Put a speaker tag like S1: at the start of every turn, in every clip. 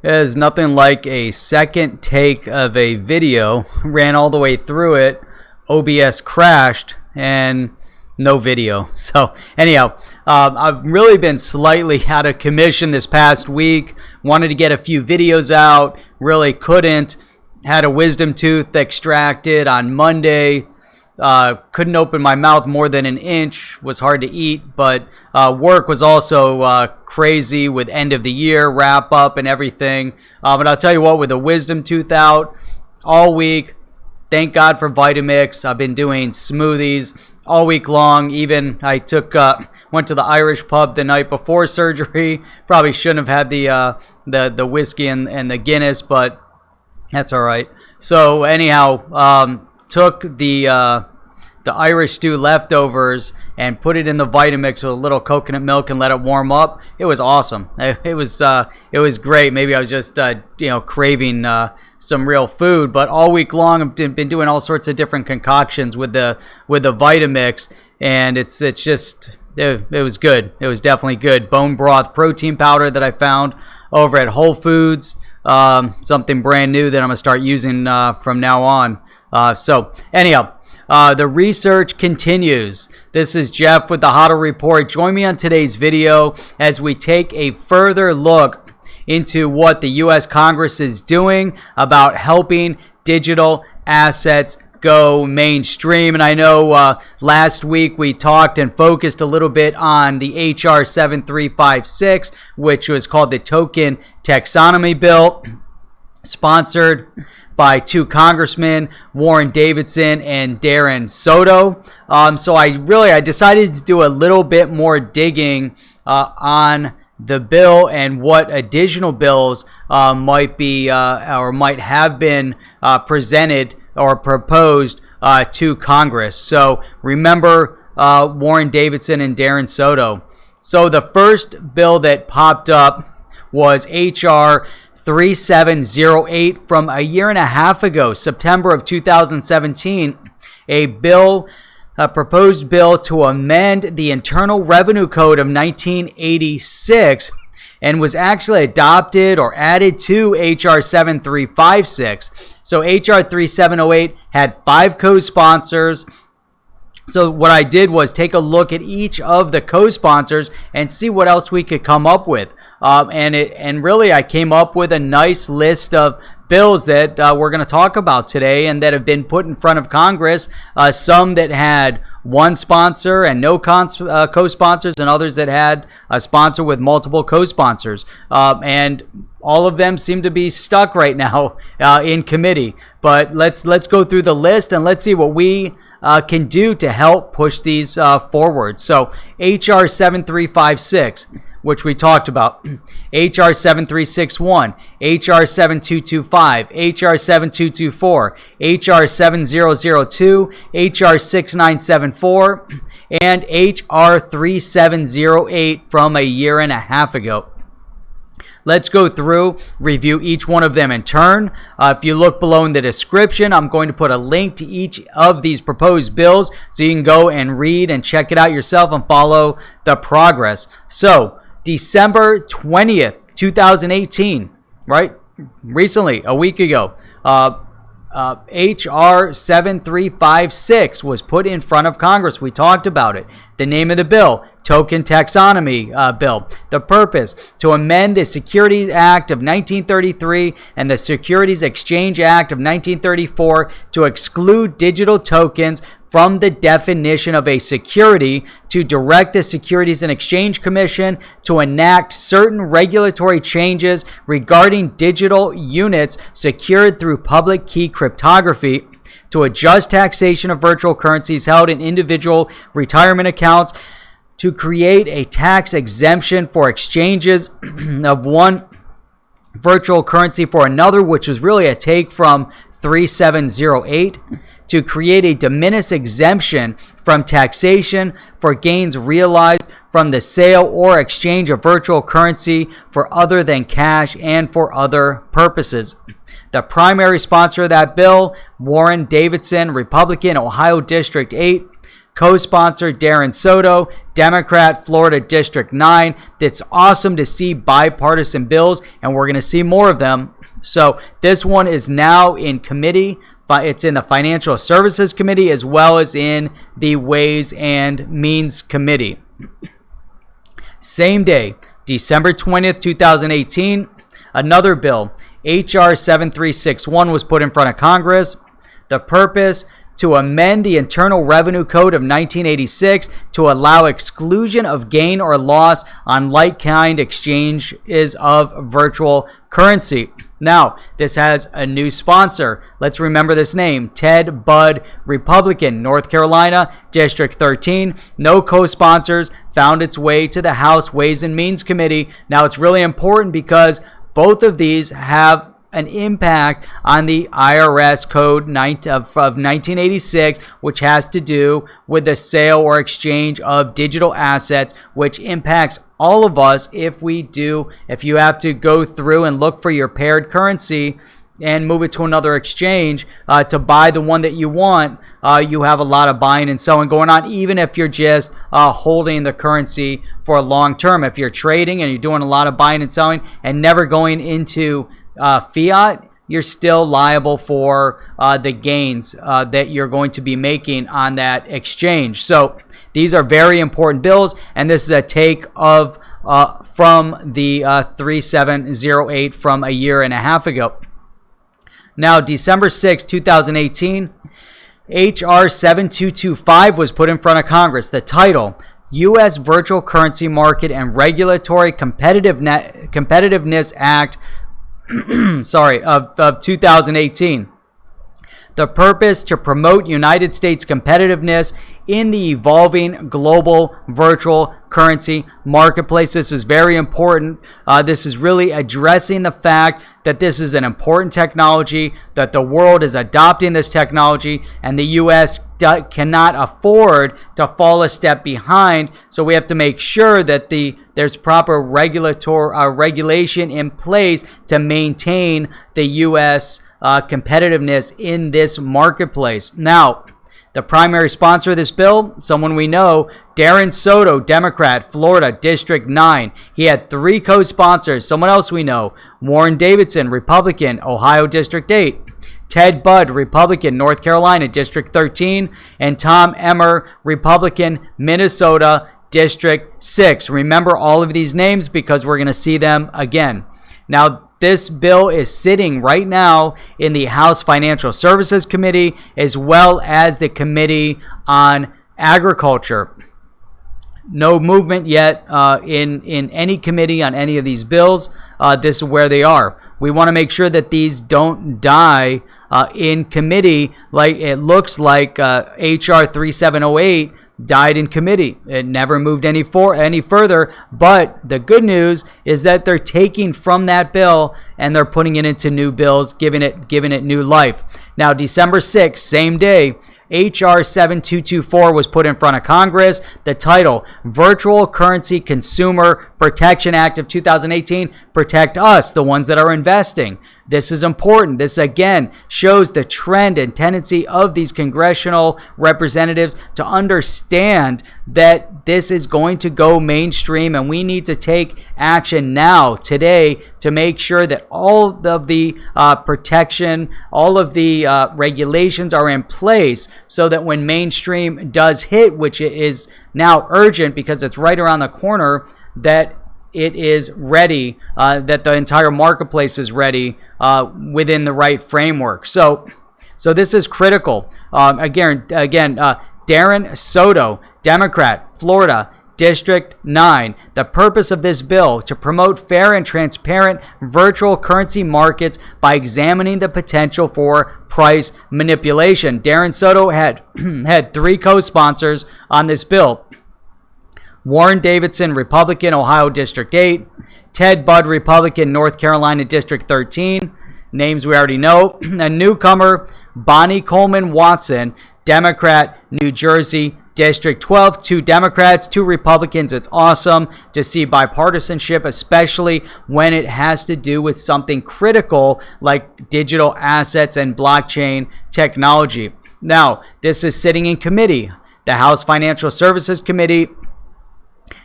S1: There's nothing like a second take of a video. Ran all the way through it. OBS crashed and no video. So anyhow, I've really been slightly out of commission this past week. Wanted to get a few videos out. Really couldn't. Had a wisdom tooth extracted on Monday. Couldn't open my mouth more than an inch. Was hard to eat, but work was also crazy with end of the year wrap up and everything. But I'll tell you what, with a wisdom tooth out all week, thank God for Vitamix. I've been doing smoothies all week long. Even I went to the Irish pub the night before surgery. Probably shouldn't have had the whiskey and the Guinness, but that's all right. So anyhow, took the Irish stew leftovers and put it in the Vitamix with a little coconut milk and let it warm up. It was awesome. It was great. Maybe I was just craving some real food, but all week long I've been doing all sorts of different concoctions with the Vitamix, and it was good. It was definitely good. Bone broth protein powder that I found over at Whole Foods. Something brand new that I'm gonna start using from now on. So anyhow, the research continues. This is Jeff with the HODL Report. Join me on today's video as we take a further look into what the U.S. Congress is doing about helping digital assets go mainstream. And I know last week we talked and focused a little bit on the HR 7356, which was called the Token Taxonomy Bill, sponsored by two congressmen, Warren Davidson and Darren Soto. So I decided to do a little bit more digging on the bill and what additional bills might be or might have been presented or proposed to Congress. So remember Warren Davidson and Darren Soto. So the first bill that popped up was HR 3708 from a year and a half ago, September of 2017, a proposed bill to amend the Internal Revenue Code of 1986, and was actually adopted or added to HR 7356. So HR 3708 had 5 co-sponsors. So what I did was take a look at each of the co-sponsors and see what else we could come up with. And really I came up with a nice list of bills that we're going to talk about today and that have been put in front of Congress. Some that had one sponsor and no co-sponsors, and others that had a sponsor with multiple co-sponsors. And all of them seem to be stuck right now in committee. But let's go through the list and let's see what we can do to help push these forward. So HR 7356, which we talked about, HR 7361, HR 7225, HR 7224, HR 7002, HR 6974, and HR 3708 from a year and a half ago. Let's go through, review each one of them in turn. If you look below in the description, I'm going to put a link to each of these proposed bills so you can go and read and check it out yourself and follow the progress. So, December 20th, 2018, right? Recently, a week ago, HR 7356 was put in front of Congress. We talked about it. The name of the bill, Token Taxonomy Bill. The purpose, to amend the Securities Act of 1933 and the Securities Exchange Act of 1934 to exclude digital tokens from the definition of a security, to direct the Securities and Exchange Commission to enact certain regulatory changes regarding digital units secured through public key cryptography, to adjust taxation of virtual currencies held in individual retirement accounts, to create a tax exemption for exchanges of one virtual currency for another, which was really a take from 3708, to create a de minimis exemption from taxation for gains realized from the sale or exchange of virtual currency for other than cash and for other purposes. The primary sponsor of that bill, Warren Davidson, Republican, Ohio District 8, Co-sponsor Darren Soto, Democrat, Florida District 9. It's awesome to see bipartisan bills, and we're going to see more of them. So this one is now in committee. It's in the Financial Services Committee as well as in the Ways and Means Committee. Same day, December 20th, 2018, another bill, HR 7361, was put in front of Congress. The purpose, to amend the Internal Revenue Code of 1986 to allow exclusion of gain or loss on like-kind exchanges of virtual currency. Now, this has a new sponsor. Let's remember this name, Ted Budd, Republican, North Carolina, District 13. No co-sponsors, found its way to the House Ways and Means Committee. Now, it's really important because both of these have an impact on the IRS code of 1986, which has to do with the sale or exchange of digital assets, which impacts all of us if you have to go through and look for your paired currency and move it to another exchange to buy the one that you want. You have a lot of buying and selling going on, even if you're just holding the currency for a long term. If you're trading and you're doing a lot of buying and selling and never going into fiat, you're still liable for the gains that you're going to be making on that exchange. So these are very important bills, and this is a take of from the 3708 from a year and a half ago. Now, December 6, 2018, HR 7225 was put in front of Congress. The title, U.S. Virtual Currency Market and Regulatory Competitiveness Act of 2018. The purpose, to promote United States competitiveness in the evolving global virtual currency marketplace. This is very important. This is really addressing the fact that this is an important technology, that the world is adopting this technology, and the U.S. cannot afford to fall a step behind. So we have to make sure that there's proper regulation in place to maintain the U.S. Competitiveness in this marketplace. Now, the primary sponsor of this bill, someone we know, Darren Soto, Democrat, Florida, District 9. He had 3 co-sponsors. Someone else we know, Warren Davidson, Republican, Ohio, District 8. Ted Budd, Republican, North Carolina, District 13. And Tom Emmer, Republican, Minnesota, District 6. Remember all of these names because we're going to see them again. Now, this bill is sitting right now in the House Financial Services Committee as well as the Committee on Agriculture. No movement yet in any committee on any of these bills. This is where they are. We want to make sure that these don't die in committee like it looks like HR 3708 died in committee. It never moved any further, but the good news is that they're taking from that bill and they're putting it into new bills, giving it new life. Now, December 6th, same day, HR 7224 was put in front of Congress. The title, Virtual Currency Consumer Protection Act of 2018, protect us, the ones that are investing. This is important. This, again, shows the trend and tendency of these congressional representatives to understand that this is going to go mainstream, and we need to take action now, today, to make sure that all of the protection, all of the regulations are in place so that when mainstream does hit, which is now urgent because it's right around the corner, that it is ready, that the entire marketplace is ready within the right framework. So this is critical. Again, Darren Soto, Democrat, Florida, District 9. The purpose of this bill, to promote fair and transparent virtual currency markets by examining the potential for price manipulation. Darren Soto had 3 co-sponsors on this bill. Warren Davidson, Republican, Ohio, District 8. Ted Budd, Republican, North Carolina, District 13. Names we already know. A newcomer, Bonnie Coleman Watson, Democrat, New Jersey, District 12, 2 Democrats, 2 Republicans. It's awesome to see bipartisanship, especially when it has to do with something critical like digital assets and blockchain technology. Now, this is sitting in committee. the House Financial Services Committee,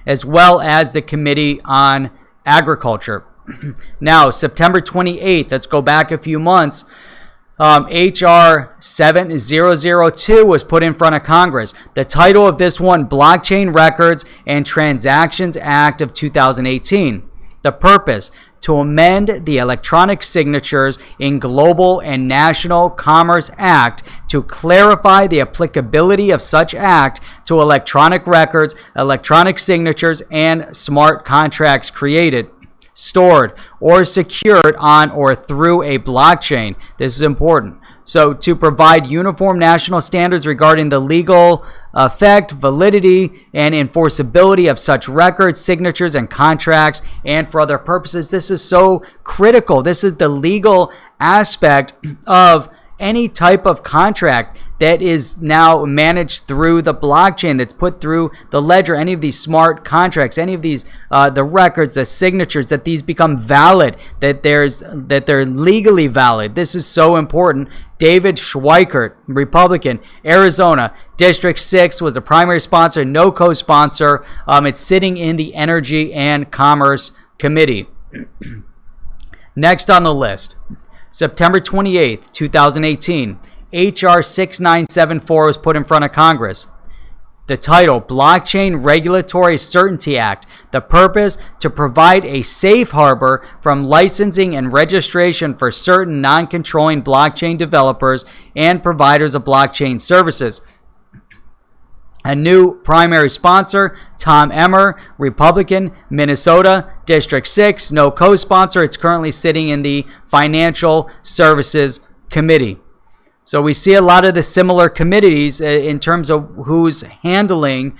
S1: as well as the Committee on Agriculture. Now, September 28th, let's go back a few months, H.R. 7002 was put in front of Congress. The title of this one, Blockchain Records and Transactions Act of 2018. The purpose, to amend the Electronic Signatures in Global and National Commerce Act to clarify the applicability of such act to electronic records, electronic signatures, and smart contracts created, stored, or secured on or through a blockchain. This is important. So, to provide uniform national standards regarding the legal effect, validity, and enforceability of such records, signatures, and contracts, and for other purposes. This is so critical. This is the legal aspect of any type of contract that is now managed through the blockchain, that's put through the ledger, any of these smart contracts, any of these, the records, the signatures, that these become valid, that they're legally valid. This is so important. David Schweikert, Republican, Arizona, District 6 was the primary sponsor, no co-sponsor. It's sitting in the Energy and Commerce Committee. Next on the list, September 28th, 2018, H.R. 6974 was put in front of Congress. The title, Blockchain Regulatory Certainty Act. The purpose, to provide a safe harbor from licensing and registration for certain non-controlling blockchain developers and providers of blockchain services. A new primary sponsor, Tom Emmer, Republican, Minnesota, District 6, no co-sponsor. It's currently sitting in the Financial Services Committee. So we see a lot of the similar committees in terms of who's handling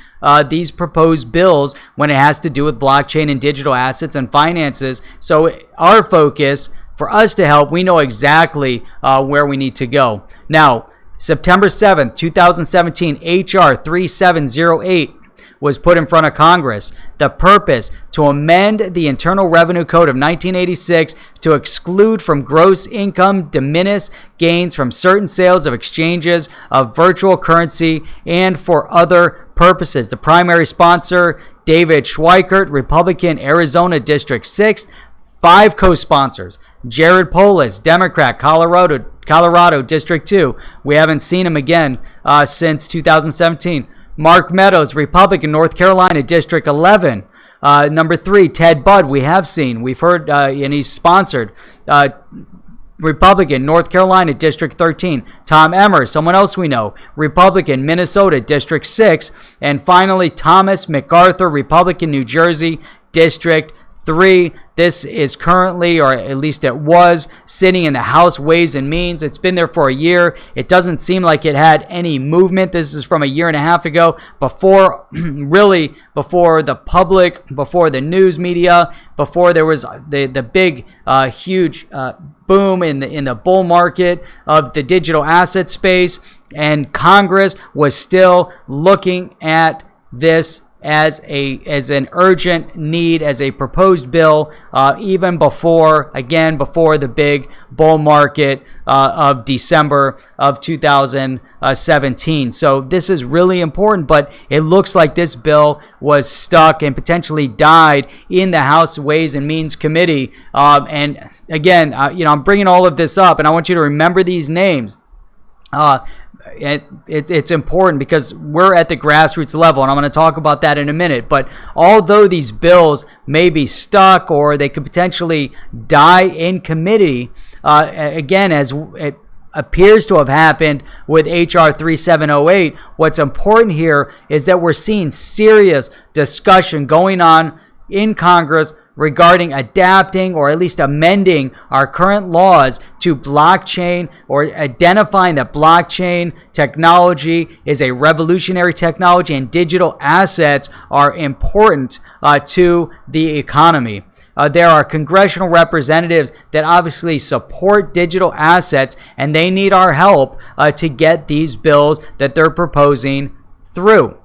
S1: these proposed bills when it has to do with blockchain and digital assets and finances. So our focus, for us to help, we know exactly where we need to go. Now, September 7th, 2017, H.R. 3708 was put in front of Congress. The purpose, to amend the Internal Revenue Code of 1986 to exclude from gross income de minimis gains from certain sales of exchanges of virtual currency and for other purposes. The primary sponsor, David Schweikert, Republican, Arizona, District 6. 5 co-sponsors, Jared Polis, Democrat, Colorado, District 2. We haven't seen him again since 2017. Mark Meadows, Republican, North Carolina, District 11. Number 3, Ted Budd, we have seen. We've heard, and he's sponsored. Republican, North Carolina, District 13. Tom Emmer, someone else we know. Republican, Minnesota, District 6. And finally, Thomas MacArthur, Republican, New Jersey, District 3. This is currently, or at least it was, sitting in the House Ways and Means. It's been there for a year. It doesn't seem like it had any movement. This is from a year and a half ago, before the public, before the news media, before there was the big, huge boom in the bull market of the digital asset space. And Congress was still looking at this as an urgent need, as a proposed bill, even before the big bull market of December of 2017. So this is really important, but it looks like this bill was stuck and potentially died in the House Ways and Means Committee. And again, I'm bringing all of this up, and I want you to remember these names. It's important because we're at the grassroots level, and I'm going to talk about that in a minute. But although these bills may be stuck or they could potentially die in committee, again, as it appears to have happened with H.R. 3708, what's important here is that we're seeing serious discussion going on in Congress regarding adapting or at least amending our current laws to blockchain, or identifying that blockchain technology is a revolutionary technology and digital assets are important to the economy. There are congressional representatives that obviously support digital assets, and they need our help to get these bills that they're proposing through.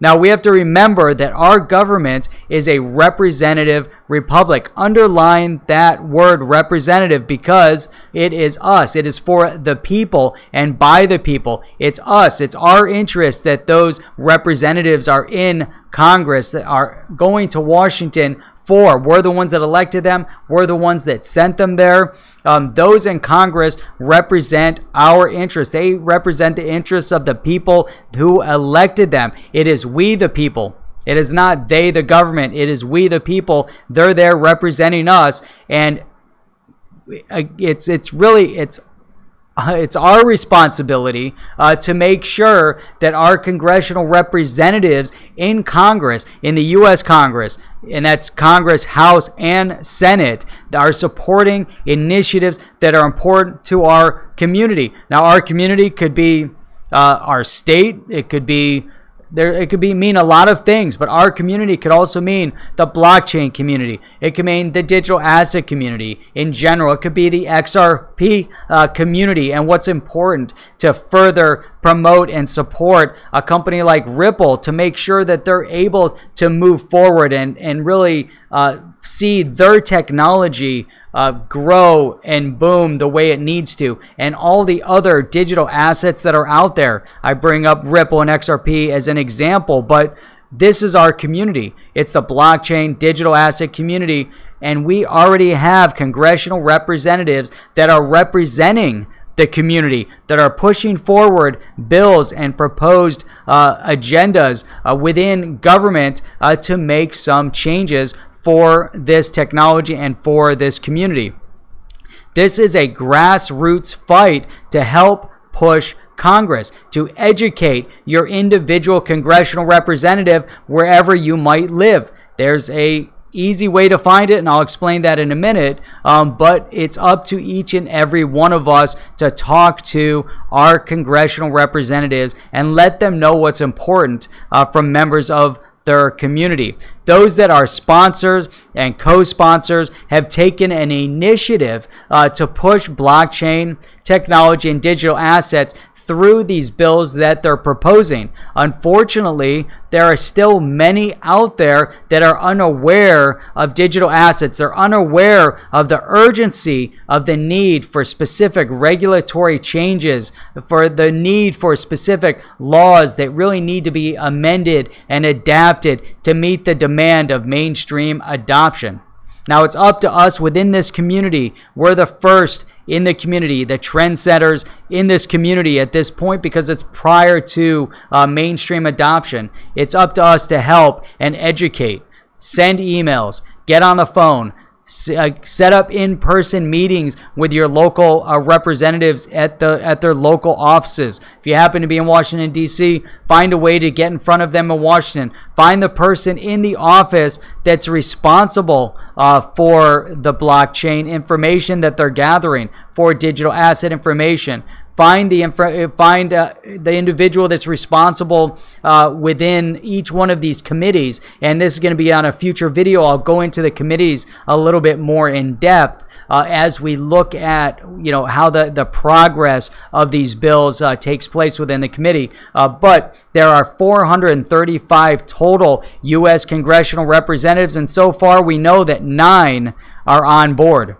S1: Now, we have to remember that our government is a representative republic. Underline that word representative, because it is us. It is for the people and by the people. It's us. It's our interest that those representatives are in Congress, that are going to Washington for. We're the ones that elected them. We're the ones that sent them there. Those in Congress represent our interests. They represent the interests of the people who elected them. It is we the people. It is not they the government. It is we the people. They're there representing us, and it's our responsibility to make sure that our congressional representatives in Congress, in the U.S. Congress, and that's Congress, House, and Senate, that are supporting initiatives that are important to our community. Now, our community could be our state. It could be mean a lot of things, but our community could also mean the blockchain community. It could mean the digital asset community in general. It could be the XRP community, and what's important to further promote and support a company like Ripple to make sure that they're able to move forward and really see their technology grow and boom the way it needs to, and all the other digital assets that are out there. I bring up Ripple and XRP as an example, but this is our community. It's the blockchain digital asset community, and we already have congressional representatives that are representing the community, that are pushing forward bills and proposed agendas within government to make some changes for this technology and for this community. This is a grassroots fight to help push Congress, to educate your individual congressional representative wherever you might live. There's a easy way to find it, and I'll explain that in a minute, but it's up to each and every one of us to talk to our congressional representatives and let them know what's important from members of their community. Those that are sponsors and co-sponsors have taken an initiative to push blockchain technology and digital assets through these bills that they're proposing. Unfortunately, there are still many out there that are unaware of digital assets. They're unaware of the urgency of the need for specific regulatory changes, for the need for specific laws that really need to be amended and adapted to meet the demand of mainstream adoption. Now, it's up to us within this community. We're the first in the community, the trendsetters in this community at this point, because it's prior to mainstream adoption. It's up to us to help and educate, send emails, get on the phone, set up in-person meetings with your local representatives at their local offices. If you happen to be in Washington, D.C., find a way to get in front of them in Washington. Find the person in the office that's responsible for the blockchain information that they're gathering, for digital asset information. Find the individual that's responsible within each one of these committees. And this is going to be on a future video. I'll go into the committees a little bit more in depth as we look at how the progress of these bills takes place within the committee. But there are 435 total U.S. congressional representatives, and so far we know that 9 are on board.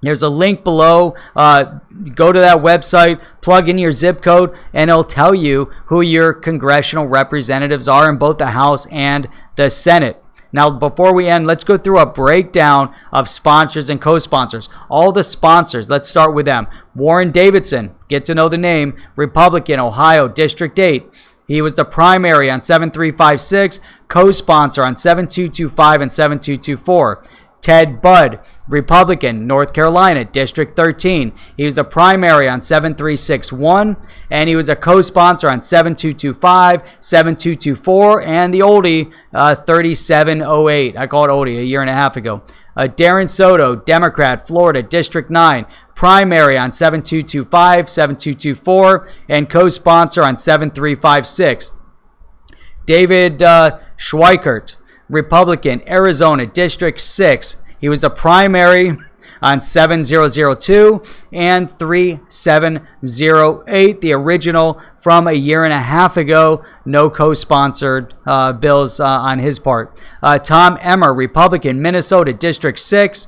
S1: There's a link below. Go to that website, plug in your zip code, and it'll tell you who your congressional representatives are in both the House and the Senate. Now, before we end, let's go through a breakdown of sponsors and co-sponsors. All the sponsors, let's start with them. Warren Davidson, get to know the name, Republican, Ohio, District 8. He was the primary on 7356, co-sponsor on 7225 and 7224. Ted Budd, Republican, North Carolina, District 13. He was the primary on 7361, and he was a co-sponsor on 7225, 7224, and the oldie, 3708. I called it oldie a year and a half ago. Darren Soto, Democrat, Florida, District 9, primary on 7225, 7224, and co-sponsor on 7356. David Schweikert, Republican, Arizona, District 6. He was the primary on 7002 and 3708, the original from a year and a half ago. No co-sponsored bills on his part. Tom Emmer, Republican, Minnesota, District 6,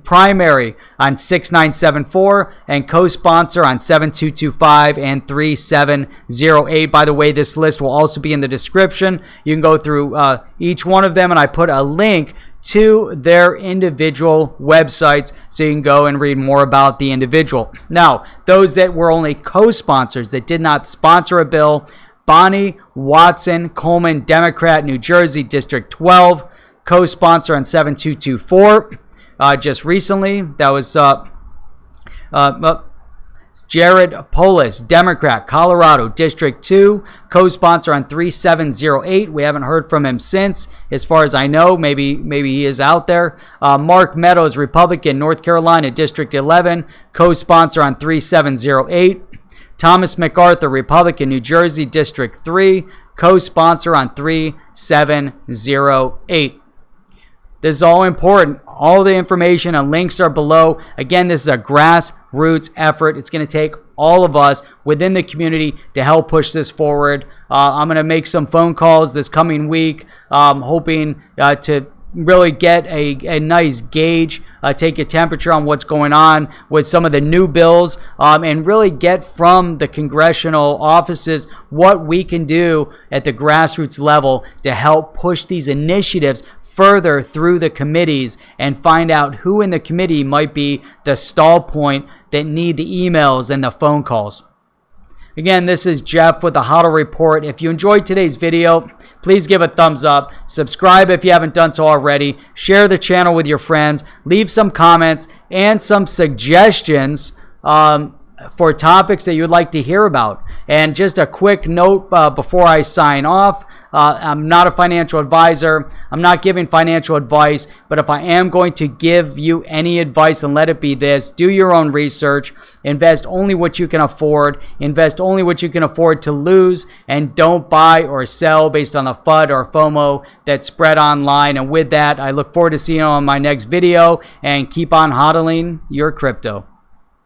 S1: primary on 6974 and co-sponsor on 7225 and 3708. By the way, this list will also be in the description. You can go through each one of them, and I put a link to their individual websites so you can go and read more about the individual. Now, those that were only co-sponsors that did not sponsor a bill: Bonnie Watson, Coleman, Democrat, New Jersey, District 12, co-sponsor on 7224. Just recently, that was Jared Polis, Democrat, Colorado, District 2, co-sponsor on 3708. We haven't heard from him since, as far as I know. Maybe he is out there. Mark Meadows, Republican, North Carolina, District 11, co-sponsor on 3708. Thomas MacArthur, Republican, New Jersey, District 3, co-sponsor on 3708. This is all important. All the information and links are below. Again, this is a grassroots effort. It's going to take all of us within the community to help push this forward. I'm going to make some phone calls this coming week, hoping to really get a nice gauge, take a temperature on what's going on with some of the new bills, and really get from the congressional offices what we can do at the grassroots level to help push these initiatives further through the committees and find out who in the committee might be the stall point that need the emails and the phone calls. Again, this is Jeff with the HODL Report. If you enjoyed today's video, please give a thumbs up. Subscribe if you haven't done so already. Share the channel with your friends. Leave some comments and some suggestions for topics that you'd like to hear about. And just a quick note before I sign off, I'm not a financial advisor. I'm not giving financial advice, but if I am going to give you any advice, then let it be this: do your own research, invest only what you can afford, invest only what you can afford to lose, and don't buy or sell based on the FUD or FOMO that's spread online. And with that, I look forward to seeing you on my next video, and keep on hodling your crypto.